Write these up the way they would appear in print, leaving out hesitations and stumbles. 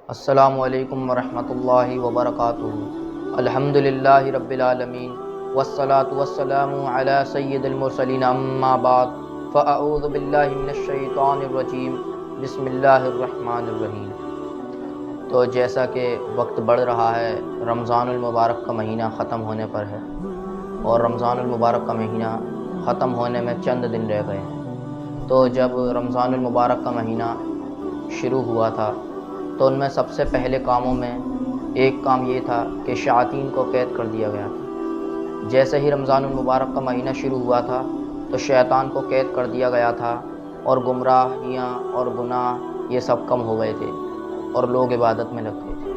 السلام علیکم ورحمۃ اللہ وبرکاتہ۔ الحمدللہ رب العالمین والصلاة والسلام علی سید المرسلین، اما بعد فاعوذ باللہ من الشیطان الرجیم، بسم اللہ الرحمن الرحیم۔ تو جیسا کہ وقت بڑھ رہا ہے، رمضان المبارک کا مہینہ ختم ہونے پر ہے، اور رمضان المبارک کا مہینہ ختم ہونے میں چند دن رہ گئے ہیں۔ تو جب رمضان المبارک کا مہینہ شروع ہوا تھا تو ان میں سب سے پہلے کاموں میں ایک کام یہ تھا کہ شیاطین کو قید کر دیا گیا تھا۔ جیسے ہی رمضان المبارک کا مہینہ شروع ہوا تھا تو شیطان کو قید کر دیا گیا تھا، اور گمراہیاں اور گناہ یہ سب کم ہو گئے تھے، اور لوگ عبادت میں لگ گئے تھے۔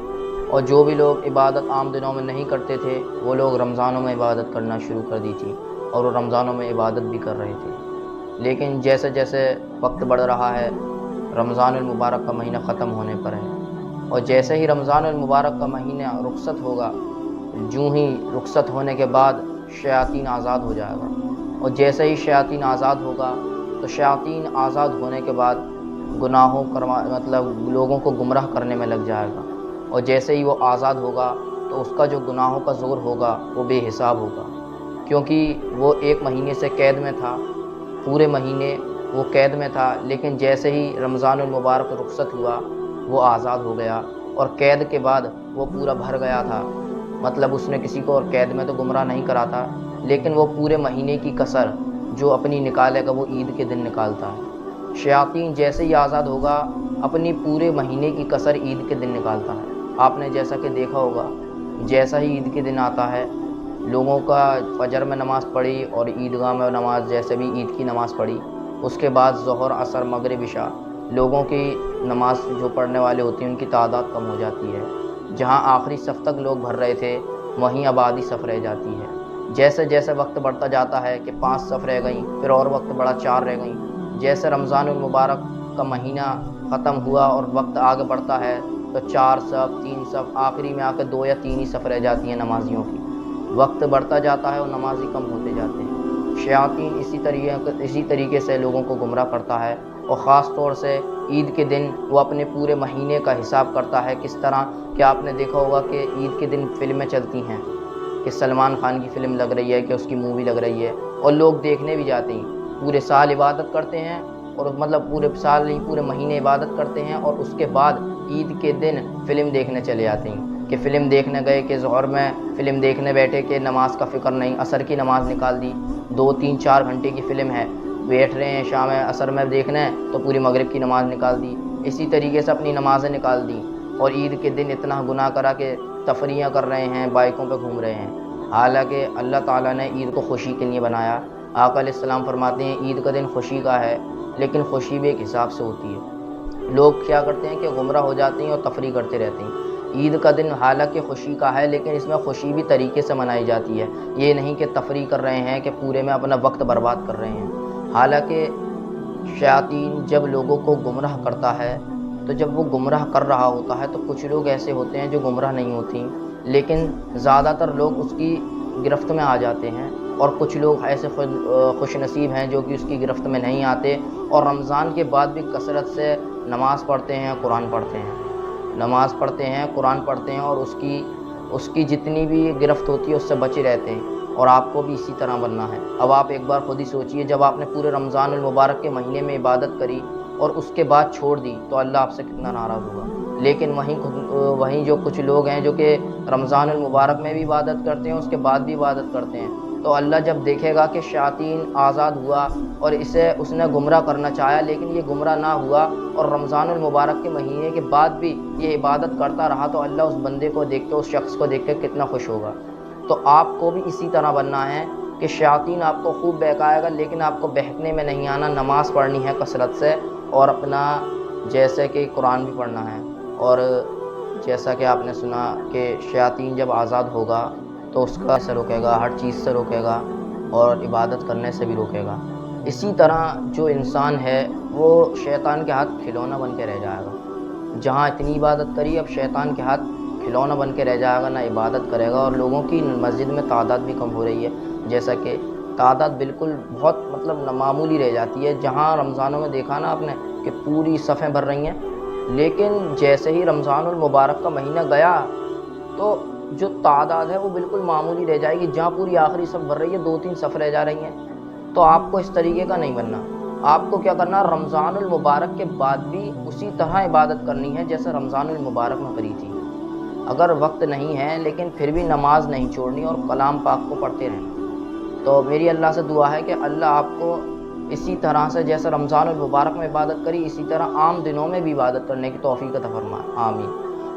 اور جو بھی لوگ عبادت عام دنوں میں نہیں کرتے تھے، وہ لوگ رمضانوں میں عبادت کرنا شروع کر دی تھی، اور وہ رمضانوں میں عبادت بھی کر رہے تھے۔ لیکن جیسے جیسے وقت بڑھ رہا ہے، رمضان المبارک کا مہینہ ختم ہونے پر ہے، اور جیسے ہی رمضان المبارک کا مہینہ رخصت ہوگا، جوں ہی رخصت ہونے کے بعد شیاطین آزاد ہو جائے گا، اور جیسے ہی شیاطین آزاد ہوگا تو شیاطین آزاد ہونے کے بعد گناہوں لوگوں کو گمراہ کرنے میں لگ جائے گا، اور جیسے ہی وہ آزاد ہوگا تو اس کا جو گناہوں کا زور ہوگا وہ بے حساب ہوگا، کیونکہ وہ ایک مہینے سے قید میں تھا، پورے مہینے وہ قید میں تھا۔ لیکن جیسے ہی رمضان المبارک رخصت ہوا وہ آزاد ہو گیا، اور قید کے بعد وہ پورا بھر گیا تھا، اس نے کسی کو اور قید میں تو گمراہ نہیں کرا تھا، لیکن وہ پورے مہینے کی کسر جو اپنی نکالے گا وہ عید کے دن نکالتا ہے۔ شیاطین جیسے ہی آزاد ہوگا اپنی پورے مہینے کی کسر عید کے دن نکالتا ہے۔ آپ نے جیسا کہ دیکھا ہوگا، جیسا ہی عید کے دن آتا ہے، لوگوں کا فجر میں نماز پڑھی اور عیدگاہ میں نماز، جیسے بھی عید کی نماز پڑھی، اس کے بعد ظہر، عصر، مغرب، عشاء، لوگوں کی نماز جو پڑھنے والے ہوتے ہیں ان کی تعداد کم ہو جاتی ہے۔ جہاں آخری صف تک لوگ بھر رہے تھے وہیں اب آدھی صف رہ جاتی ہے۔ جیسے جیسے وقت بڑھتا جاتا ہے کہ 5 صف رہ گئیں، پھر اور وقت بڑھا 4 رہ گئیں۔ جیسے رمضان المبارک کا مہینہ ختم ہوا اور وقت آگے بڑھتا ہے تو 4 صف، 3 صف، آخری میں آ کے 2 یا 3 ہی صف رہ جاتی ہیں نمازیوں کی۔ وقت بڑھتا جاتا ہے اور نمازی کم ہوتے جاتے ہیں۔ شیاطین اسی طریقے سے لوگوں کو گمراہ کرتا ہے، اور خاص طور سے عید کے دن وہ اپنے پورے مہینے کا حساب کرتا ہے۔ کس طرح کہ آپ نے دیکھا ہوگا کہ عید کے دن فلمیں چلتی ہیں، کہ سلمان خان کی فلم لگ رہی ہے، کہ اس کی مووی لگ رہی ہے، اور لوگ دیکھنے بھی جاتے ہیں۔ پورے سال عبادت کرتے ہیں، اور پورے سال نہیں، پورے مہینے عبادت کرتے ہیں، اور اس کے بعد عید کے دن فلم دیکھنے چلے جاتے ہیں۔ کہ فلم دیکھنے گئے، کہ ظہر میں فلم دیکھنے بیٹھے کہ نماز کا فکر نہیں، عصر کی نماز نکال دی، 2 3 4 گھنٹے کی فلم ہے، بیٹھ رہے ہیں شام عصر میں دیکھنا ہے تو پوری مغرب کی نماز نکال دی، اسی طریقے سے اپنی نمازیں نکال دی، اور عید کے دن اتنا گناہ کرا کہ تفریحاں کر رہے ہیں، بائکوں پہ گھوم رہے ہیں۔ حالانکہ اللہ تعالیٰ نے عید کو خوشی کے لیے بنایا۔ آقا علیہ السلام فرماتے ہیں عید کا دن خوشی کا ہے، لیکن خوشی بھی ایک حساب سے ہوتی ہے۔ لوگ کیا کرتے ہیں کہ گمراہ ہو جاتے ہیں اور تفریح کرتے رہتے ہیں۔ عید کا دن حالانکہ خوشی کا ہے، لیکن اس میں خوشی بھی طریقے سے منائی جاتی ہے، یہ نہیں کہ تفریح کر رہے ہیں، کہ پورے میں اپنا وقت برباد کر رہے ہیں۔ حالانکہ شیاطین جب لوگوں کو گمراہ کرتا ہے تو جب وہ گمراہ کر رہا ہوتا ہے تو کچھ لوگ ایسے ہوتے ہیں جو گمراہ نہیں ہوتی، لیکن زیادہ تر لوگ اس کی گرفت میں آ جاتے ہیں، اور کچھ لوگ ایسے خوش نصیب ہیں جو کہ اس کی گرفت میں نہیں آتے، اور رمضان کے بعد بھی کثرت سے نماز پڑھتے ہیں، قرآن پڑھتے ہیں، نماز پڑھتے ہیں، قرآن پڑھتے ہیں، اور اس کی جتنی بھی گرفت ہوتی ہے اس سے بچے رہتے ہیں۔ اور آپ کو بھی اسی طرح بننا ہے۔ اب آپ ایک بار خود ہی سوچئے، جب آپ نے پورے رمضان المبارک کے مہینے میں عبادت کری اور اس کے بعد چھوڑ دی تو اللہ آپ سے کتنا ناراض ہوگا۔ لیکن وہیں جو کچھ لوگ ہیں جو کہ رمضان المبارک میں بھی عبادت کرتے ہیں، اس کے بعد بھی عبادت کرتے ہیں، تو اللہ جب دیکھے گا کہ شیاطین آزاد ہوا اور اس نے گمراہ کرنا چاہا لیکن یہ گمراہ نہ ہوا، اور رمضان المبارک کے مہینے کے بعد بھی یہ عبادت کرتا رہا، تو اللہ اس بندے کو دیکھ کے، اس شخص کو دیکھ کے کتنا خوش ہوگا۔ تو آپ کو بھی اسی طرح بننا ہے کہ شیاطین آپ کو خوب بہکائے گا، لیکن آپ کو بہکنے میں نہیں آنا، نماز پڑھنی ہے کثرت سے، اور اپنا جیسے کہ قرآن بھی پڑھنا ہے۔ اور جیسا کہ آپ نے سنا کہ شیاطین جب آزاد ہوگا تو اس کا سے روکے گا، ہر چیز سے روکے گا، اور عبادت کرنے سے بھی روکے گا۔ اسی طرح جو انسان ہے وہ شیطان کے ہاتھ کھلونا بن کے رہ جائے گا۔ جہاں اتنی عبادت کری، اب شیطان کے ہاتھ کھلونا بن کے رہ جائے گا، نہ عبادت کرے گا، اور لوگوں کی مسجد میں تعداد بھی کم ہو رہی ہے، جیسا کہ تعداد بالکل بہت معمولی رہ جاتی ہے۔ جہاں رمضانوں میں دیکھا نا آپ نے کہ پوری صفیں بھر رہی ہیں، لیکن جیسے ہی رمضان المبارک کا مہینہ گیا تو جو تعداد ہے وہ بالکل معمولی رہ جائے گی. جہاں پوری آخری صف بھر رہی ہے 2-3 صف رہ جا رہی ہیں. تو آپ کو اس طریقے کا نہیں بننا. آپ کو کیا کرنا، رمضان المبارک کے بعد بھی اسی طرح عبادت کرنی ہے جیسے رمضان المبارک میں کری تھی. اگر وقت نہیں ہے لیکن پھر بھی نماز نہیں چھوڑنی اور کلام پاک کو پڑھتے رہنا. تو میری اللہ سے دعا ہے کہ اللہ آپ کو اسی طرح سے جیسے رمضان المبارک میں عبادت کری اسی طرح عام دنوں میں بھی عبادت کرنے کی توفیق عطا فرمائے. آمین.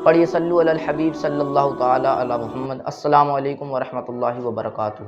پڑھیے صلو علی الحبیب صلی اللہ تعالی علی محمد. السلام علیکم ورحمۃ اللہ وبرکاتہ.